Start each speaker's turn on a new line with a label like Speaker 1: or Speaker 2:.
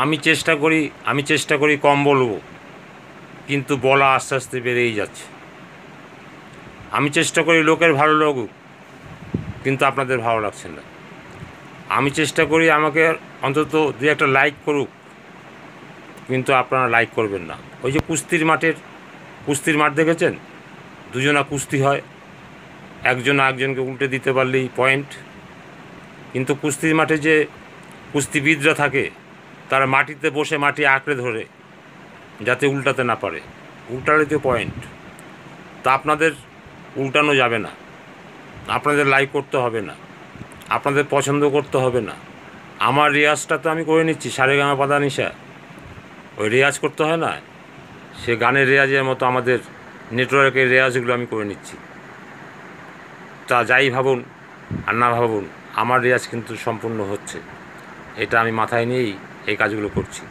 Speaker 1: আমি চেষ্টা করি কম বলবো, কিন্তু বলা আস্তে আস্তে বেড়েই যাচ্ছে। আমি চেষ্টা করি লোকের ভালো লাগুক, কিন্তু আপনাদের ভালো লাগছে না। আমি চেষ্টা করি আমাকে অন্তত দু একটা লাইক করুক, কিন্তু আপনারা লাইক করবেন না। ওই যে কুস্তির মাঠ দেখেছেন, দুজনা কুস্তি হয়, একজন আরেকজনকে উল্টে দিতে পারলেই পয়েন্ট। কিন্তু কুস্তির মাঠে যে কুস্তিবিদরা থাকে, তারা মাটিতে বসে মাটি আঁকড়ে ধরে যাতে উল্টাতে না পারে, উল্টালে তো পয়েন্ট। তা আপনাদের উল্টানো যাবে না, আপনাদের লাইক করতে হবে না, আপনাদের পছন্দ করতে হবে না। আমার রেয়াজটা তো আমি করে নিচ্ছি, সারেগামা পাধানিসা, ওই রেয়াজ করতে হয় না, সে গানের রেয়াজের মতো আমাদের নেটওয়ার্কের রেয়াজগুলো আমি করে নিচ্ছি। তা যাই ভাবুন আর না ভাবুন, আমার রেয়াজ কিন্তু সম্পূর্ণ হচ্ছে, এটা আমি মাথায় নিয়েই এই কাজগুলো করছি।